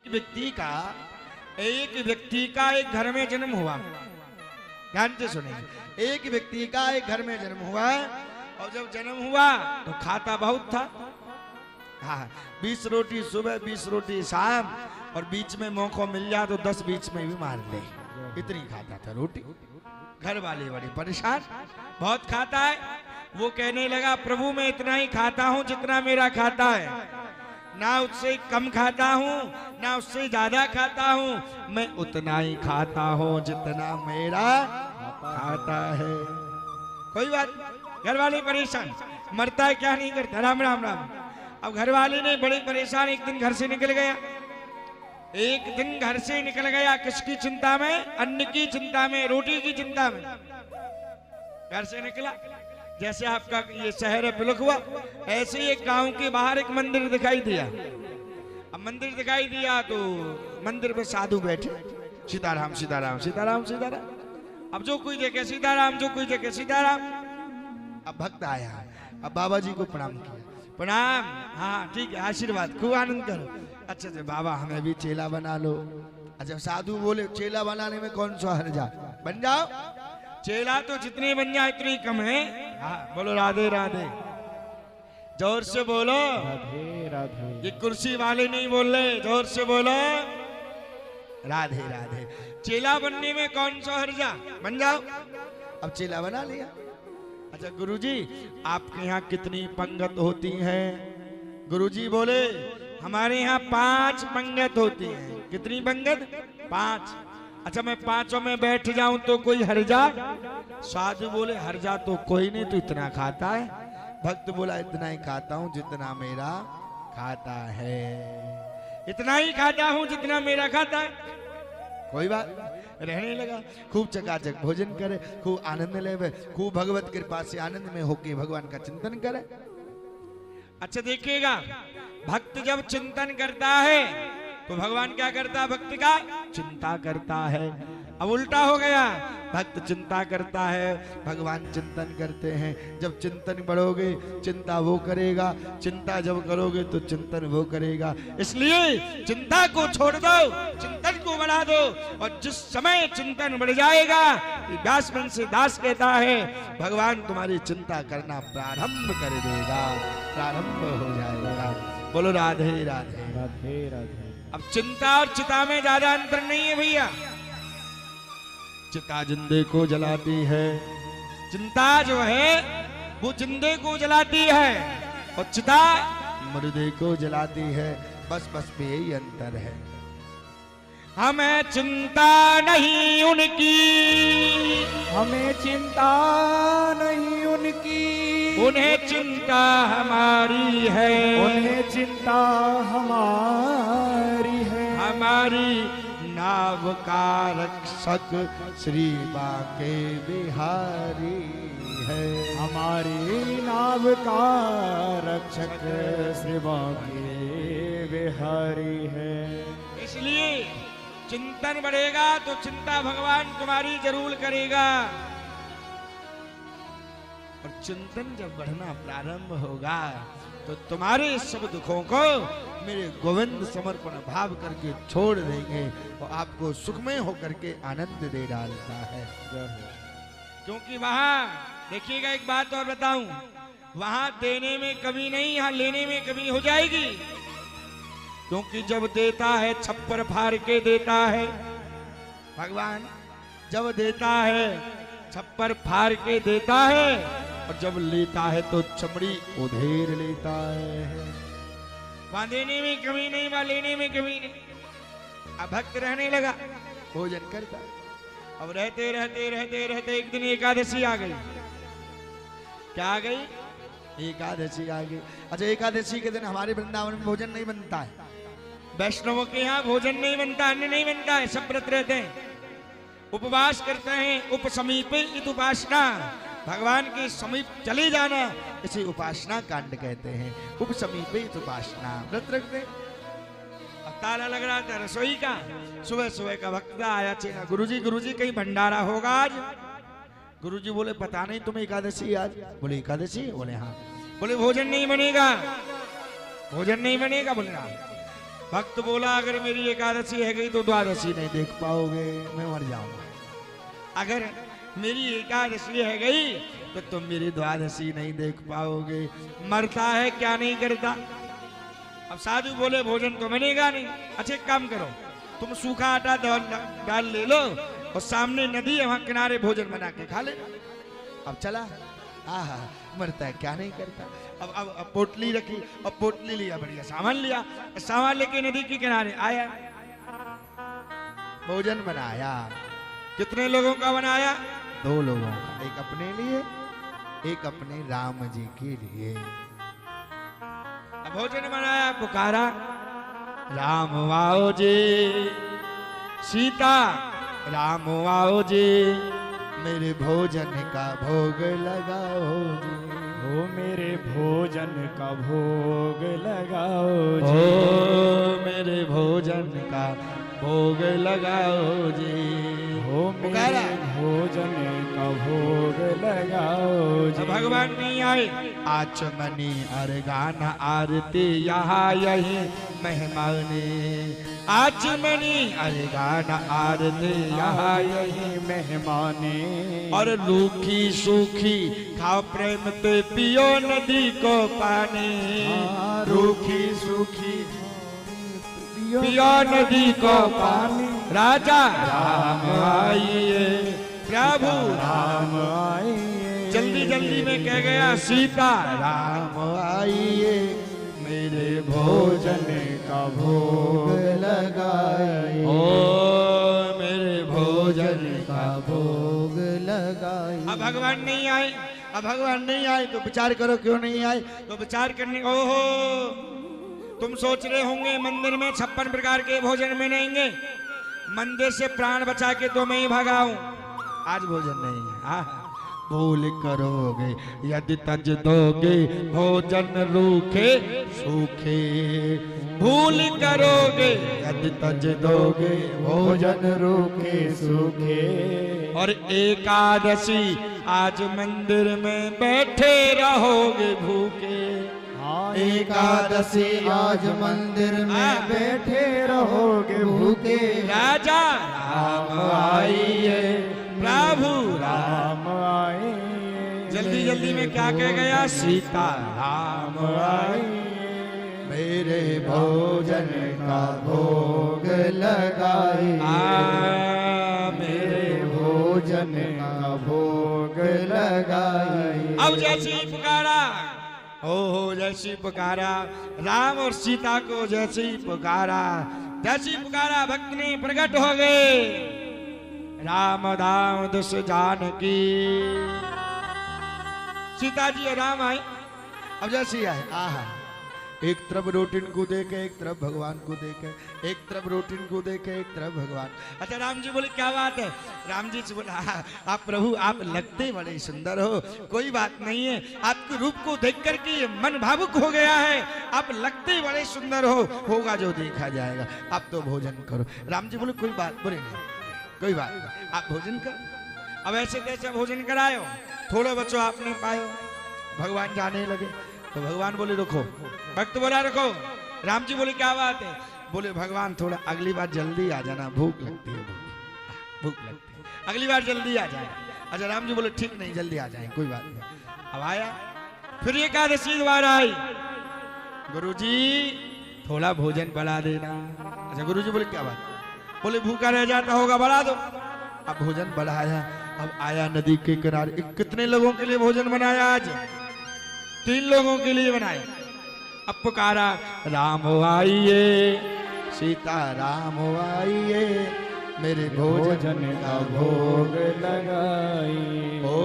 एक व्यक्ति का एक घर में जन्म हुआ। ध्यान से सुनिए, एक व्यक्ति का एक घर में जन्म हुआ और जब जन्म हुआ तो खाता बहुत था। हाँ, 20 रोटी सुबह 20 रोटी शाम और बीच में मौका मिल जाए तो 10 बीच में भी मार ले, इतनी खाता था रोटी। घर वाले बड़े परेशान, बहुत खाता है। वो कहने लगा प्रभु मैं इतना ही खाता हूँ जितना मेरा खाता है, ना उससे कम खाता हूँ ना उससे ज्यादा खाता हूँ, मैं उतना ही खाता हूँ जितना मेरा खाता है। कोई बात, घर वाले परेशान, मरता है क्या नहीं करता, राम राम राम। अब घर वाले ने बड़े परेशान, एक दिन घर से निकल गया। एक दिन घर से निकल गया किसकी चिंता में? अन्न की चिंता में, रोटी की चिंता में घर से निकला। जैसे आपका ये शहर है पिलखुआ, ऐसे ही एक गांव के बाहर एक मंदिर दिखाई दिया। अब मंदिर दिखाई दिया तो मंदिर पे साधु बैठे, सीताराम सीताराम सीताराम सीताराम। अब जो कोई देखे सीताराम, जो कोई देखे सीताराम। अब भक्त आया, अब बाबा जी को प्रणाम किया। प्रणाम, हाँ ठीक है, आशीर्वाद, खूब आनंद करो। अच्छा अच्छा बाबा हमें भी चेला बना लो। अच्छा साधु बोले चेला बनाने में कौन सा हर्जा, बन जाओ। चेला तो जितने बन जाए इतनी कम है। हाँ बोलो राधे राधे, जोर से बोलो राधे राधे। ये कुर्सी वाले नहीं बोल रहे, जोर से बोलो राधे राधे। चेला बनने में कौन सा हर्जा, बन जाओ। अब चेला बना लिया। अच्छा गुरुजी आपके यहाँ कितनी पंगत होती हैं? गुरुजी बोले हमारे यहाँ 5 पंगत होती है। कितनी पंगत? 5। अच्छा मैं 5 में बैठ जाऊं तो कोई हर्जा? साधु बोले हर्जा तो कोई नहीं, तो इतना खाता है। भक्त बोला इतना ही खाता हूं जितना मेरा खाता है, इतना ही खाता हूं जितना मेरा खाता है। कोई बात, रहने लगा। खूब चकाचक भोजन करे, खूब आनंद ले, खूब भगवत कृपा से आनंद में होके भगवान का चिंतन करे। अच्छा देखिएगा, भक्त जब चिंतन करता है तो भगवान क्या करता है? भक्त का चिंता करता है। अब उल्टा हो गया, भक्त चिंता करता है, भगवान चिंतन करते हैं। जब चिंतन बढ़ोगे चिंता वो करेगा, चिंता जब करोगे तो चिंतन वो करेगा। इसलिए चिंता को छोड़ दो, चिंतन को बढ़ा दो। और जिस समय चिंतन बढ़ जाएगा, व्यास मन से दास कहता है भगवान तुम्हारी चिंता करना प्रारंभ कर देगा, प्रारंभ हो जाएगा। बोलो राधे राधे राधे राधे। अब चिंता और चिता में ज्यादा अंतर नहीं है भैया। चिता जिंदे को जलाती है, चिंता जो है वो जिंदे को जलाती है, और चिता मुर्दे को जलाती है। बस बस पे यही अंतर है। हमें चिंता नहीं उनकी, हमें चिंता नहीं उनकी, उन्हें चिंता हमारी है, उन्हें चिंता हमारी है। हमारी नाव का रक्षक श्री बांके बिहारी है, हमारी नाव का रक्षक श्री बांके बिहारी है। इसलिए चिंतन बढ़ेगा तो चिंता भगवान तुम्हारी जरूर करेगा। और चिंतन जब बढ़ना प्रारंभ होगा तो तुम्हारे सब दुखों को मेरे गोविंद समर्पण भाव करके छोड़ देंगे और आपको सुखमय होकर के आनंद दे डालता है। क्योंकि वहां देखिएगा, एक बात और बताऊं, वहां देने में कमी नहीं, यहाँ लेने में कमी हो जाएगी। क्योंकि जब देता है छप्पर फाड़ के देता है भगवान, जब देता है छप्पर फाड़ के देता है, और जब लेता है तो चमड़ी उधेर लेता है। वहां देने में कमी नहीं, वहां लेने में कमी नहीं। अब भक्त रहने लगा, भोजन करता। अब रहते रहते रहते रहते एक दिन एकादशी आ गई। क्या आ गई? एकादशी आ गई। अच्छा एकादशी के दिन हमारे वृंदावन में भोजन नहीं बनता है, वैष्णवों के यहाँ भोजन नहीं बनता, अन्न नहीं बनता है, सब व्रत रहते हैं, उपवास करते हैं। उपसमीपे इत उपासना, भगवान के समीप चले जाना, इसे उपासना कांड कहते हैं। उपसमीपे इत उपासना, व्रत रखते। अब ताला लग रहा था रसोई का, सुबह सुबह का भक्त आया, चेला गुरुजी कहीं भंडारा होगा आज? गुरुजी बोले पता नहीं, तुम्हें एकादशी आज? बोले एकादशी? बोले हाँ। बोले भोजन नहीं बनेगा, भोजन नहीं बनेगा? बोले हाँ। भक्त बोला अगर मेरी एकादशी है गई तो द्वादशी नहीं देख पाओगे, मैं मर जाऊंगा। अगर मेरी एकादशी है गई तो तुम मेरी द्वादशी नहीं देख पाओगे। मरता है क्या नहीं करता। अब साधु बोले भोजन तो बनेगा नहीं। अच्छा एक काम करो, तुम सूखा आटा डाल ले लो और सामने नदी है वहां किनारे भोजन बना के खा लेना। अब चला, आहा मरता है क्या नहीं करता। अब पोटली रखी और पोटली लिया, बढ़िया सामान लिया, सामान लेके नदी के किनारे आया, भोजन बनाया। कितने लोगों का बनाया? 2 लोगों का, एक अपने लिए एक अपने राम जी के लिए। अब भोजन बनाया, पुकारा राम आओ जी, सीता राम आओ जी, मेरे भोजन का भोग लगाओ जी। ओ मेरे भोजन का भोग लगाओ ओ जी। मेरे भोजन का भोग लगाओ जी। ओ मेरे भोजन का भोग लगाओ जी। भगवान नहीं आए, आचमनी अरगान आरती यहाँ यही मेहमानी, आचमनी अरगान आरती यहाँ यही मेहमानी। और रूखी सूखी खाओ प्रेम ते पियो नदी को पानी, रूखी सूखी पियो नदी को पानी। राजा राम आइए, प्रभु राम आइए, जल्दी जल्दी में कह गया सीता राम आइए, मेरे भोजन का भोग लगाइए। ओ मेरे भोजन का भोग लगाइए। अब भगवान नहीं आए, अब भगवान नहीं आए तो विचार करो क्यों नहीं आए। तो विचार करने, ओहो तुम सोच रहे होंगे मंदिर में 56 प्रकार के भोजन बनेंगे, मंदिर से प्राण बचा के तो मैं ही भगाऊं। आज भोजन नहीं है। भूल करोगे यदि तज दोगे भोजन रूखे सूखे, भूल करोगे यदि तज दोगे भोजन रूखे सूखे। और एकादशी आज मंदिर में बैठे रहोगे भूखे। एकादशी आज मंदिर में बैठे रहोगे भूखे। राजा राम आइए, प्रभु राम आइए, जल्दी जल्दी में क्या कह गया? सीता राम आइए, मेरे भोजन का भोग लगाइए। मेरे भोजन का भोग लगाइए। अब जैसी पुकारा, हो जैसी पुकारा, राम और सीता को जैसी पुकारा, जैसी पुकारा भक्त ने प्रकट हो गए। राम दाम दुस जानकी, सीता जी और राम आए। अब जैसी आए, आहा एक तरफ रोटिन को देखे, एक तरफ भगवान को देखे, एक तरफ रोटिन को देखे, एक तरफ भगवान। अच्छा राम जी बोले क्या बात है? राम जी से बोला आप प्रभु आप लगते बड़े सुंदर हो, कोई बात नहीं है, आपके रूप को देख करके मन भावुक हो गया है, आप लगते बड़े सुंदर हो, होगा जो देखा जाएगा, आप तो भोजन करो। राम जी बोले कोई बात बोले नहीं, कोई बात, आप भोजन करो। अब ऐसे कैसे भोजन करायो, थोड़ा बच्चों आपने पायो। भगवान जाने लगे तो भगवान बोले रुको, भक्त बोला रुको। राम जी बोले क्या बात है? बोले भगवान थोड़ा अगली बार जल्दी आ जाना, भूख लगती है, भूख लगती है, अगली बार जल्दी आ जाए। अच्छा राम जी बोले ठीक नहीं जल्दी आ जाए, कोई बात नहीं। अब आया, फिर एकादशी द्वार आई, गुरुजी थोड़ा भोजन बढ़ा देना। अच्छा गुरुजी बोले क्या बात? बोले भूखा रह जाता होगा, बढ़ा दो। अब भोजन बढ़ाया, अब आया नदी के किनारे। कितने लोगों के लिए भोजन बनाया आज? 3 लोगों के लिए बनाया। अब पुकारा राम आइए, सीता राम आइए, मेरे भोजन का भोग लगाइए। ओ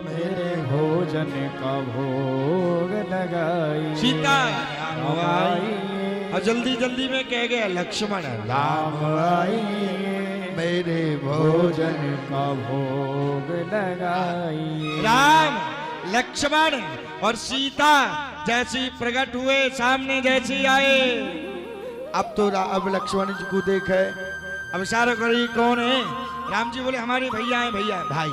मेरे भोजन का भोग लगाइए। सीता राम आइए। और जल्दी जल्दी में कह गया लक्ष्मण राम आइए, मेरे भोजन का भोग लगाइए। राम लक्ष्मण और सीता जैसी प्रकट हुए सामने, जैसी आए। अब तो अब लक्ष्मण जी को देखे, अब इशारा करी कौन है? राम जी बोले हमारे भैया हैं, भैया भाई।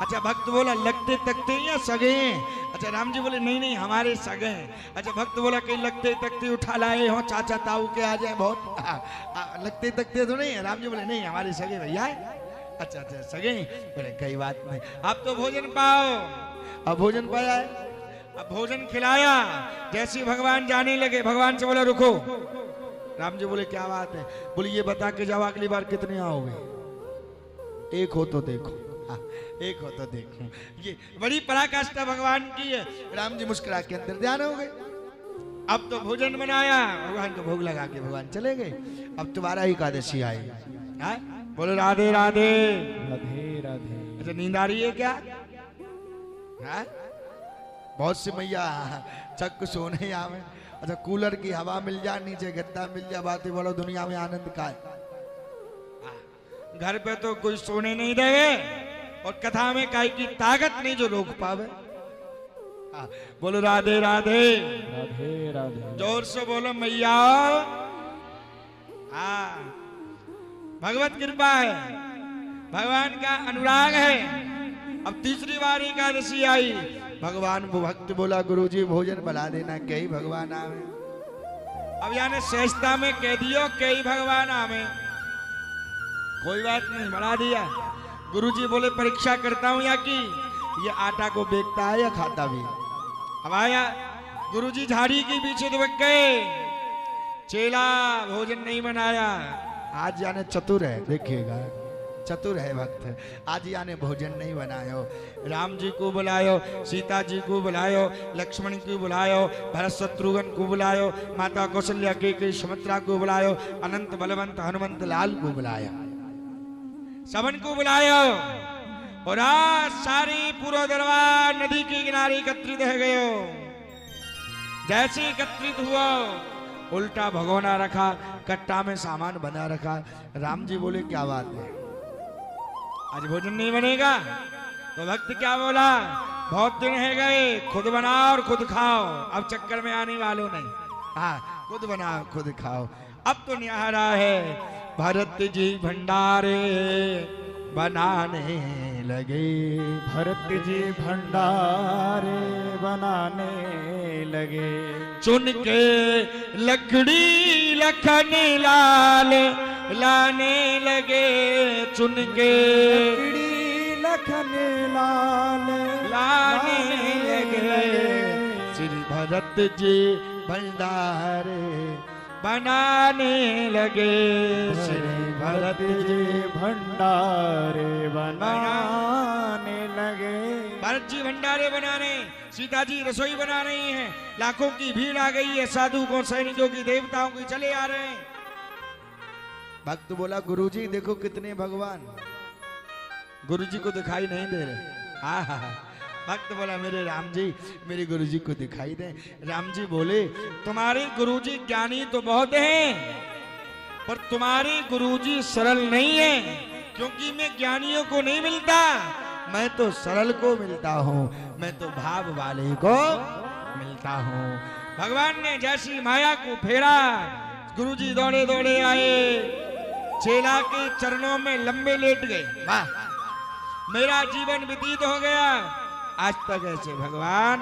अच्छा भक्त बोला लगते तकते या सगे हैं? अच्छा राम जी बोले नहीं नहीं हमारे सगे हैं। अच्छा भक्त बोला कहीं लगते तकते उठा लाए हो चाचा ताऊ के आ जाए बहुत लगते तकते तो नहीं है। राम जी बोले नहीं हमारे सगे भैया है। अच्छा अच्छा सगे बोले कई बात नहीं आप तो भोजन पाओ। अब भोजन पाया है, अब भोजन खिलाया। जैसे भगवान जाने लगे भगवान से बोला रुको। राम जी बोले क्या बात है? बोले ये बता के जाओ अगली बार कितने आओगे? एक हो तो देखो। हाँ, एक हो तो देखो। ये बड़ी पराकाष्ठा भगवान की है। राम जी मुस्कुरा के अंदर ध्यान हो गए। अब तो भोजन बनाया भगवान को भोग लगा के भगवान चले गए। अब तुम्हारा ही एकादशी आई। हाँ? बोलो राधे राधे राधे राधे। अच्छा नींद आ रही है क्या? हाँ? बहुत सी मैया चक सोने आवे। अच्छा कूलर की हवा मिल जाए नीचे गद्दा मिल जाए बातें बोलो दुनिया में आनंद का है। घर पे तो कोई सोने नहीं देवे और कथा में काय की ताकत नहीं जो रोक पावे। बोलो राधे राधे राधे राधे। जोर से बोलो मैया। हाँ भगवत कृपा है भगवान का अनुराग है। अब तीसरी बार एकादशी आई। भगवान को भक्त बोला गुरुजी भोजन बना देना कई भगवान आवे। अब यानी श्रेष्ठता में कह दियो कई भगवान आवे। कोई बात नहीं बढ़ा दिया। गुरुजी बोले परीक्षा करता हूं या कि ये आटा को बेचता है या खाता भी। अब आया गुरुजी झाड़ी के पीछे दुबक गए। चेला भोजन नहीं बनाया। आज यानी चतुर है देखिएगा चतुर है भक्त। आज यानी भोजन नहीं बनायो। राम जी को बुलायो सीता जी को बुलायो लक्ष्मण को बुलायो भरत शत्रुघ्न को बुलायो माता कौशल्या के सुमित्रा को बुलायो अनंत बलवंत हनुमंत लाल को बुलाया सबन को बुलायो। और आज सारी पूरा दरबार नदी के किनारे एकत्रित है गयो। जैसे एकत्रित हुआ उल्टा भगोना रखा कट्टा में सामान बना रखा। राम जी बोले क्या बात है आज भोजन नहीं बनेगा? तो भक्त क्या बोला बहुत दिन है गए खुद बनाओ और खुद खाओ। अब चक्कर में आने वालों नहीं। हाँ खुद बनाओ खुद खाओ। अब तो न्यारा है भरत जी भंडारे बनाने लगे। भरत जी भंडारे बनाने लगे। चुन के लकड़ी लखन लाल लाने लगे। चुन के लकड़ी लखन लाल लाने लगे। श्री भरत जी भंडारे बनाने लगे। श्री भरत जी भंडारे बनाने लगे। भरत जी भंडारे बनाने सीता जी रसोई बना रही हैं। लाखों की भीड़ आ गई है साधु को सैनिकों की देवताओं की चले आ रहे हैं। भक्त बोला गुरुजी देखो कितने भगवान। गुरुजी को दिखाई नहीं दे रहे। हाँ भक्त बोला मेरे राम जी मेरे गुरुजी को दिखाई दे। राम जी बोले तुम्हारे गुरुजी ज्ञानी तो बहुत हैं पर तुम्हारे गुरुजी सरल नहीं है क्योंकि मैं ज्ञानियों को नहीं मिलता मैं तो सरल को मिलता हूँ। मैं तो भाव वाले को मिलता हूँ। भगवान ने जैसी माया को फेरा गुरुजी दौड़े दौड़े आए चेला के चरणों में लंबे लेट गए। वाह मेरा जीवन व्यतीत हो गया आज तक ऐसे भगवान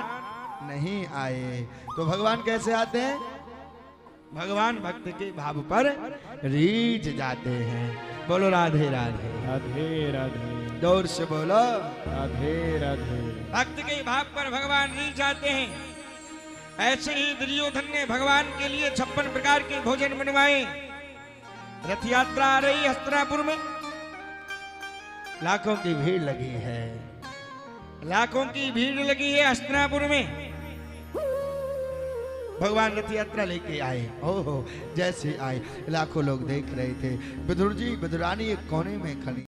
नहीं आए। तो भगवान कैसे आते हैं? भगवान भक्त के भाव पर रीझ जाते हैं। बोलो राधे राधे राधे राधे। जोर से बोलो राधे राधे। भक्त के भाव पर भगवान रीझ जाते हैं। ऐसे ही दुर्योधन ने भगवान के लिए 56 प्रकार के भोजन बनवाए। रथ यात्रा आ रही हस्तिनापुर में लाखों की भीड़ लगी है। लाखों की भीड़ लगी है हस्तिनापुर में। भगवान रथ यात्रा लेके आए। ओहो जैसे आए लाखों लोग देख रहे थे। विदुर जी विदुरानी एक कोने में खड़ी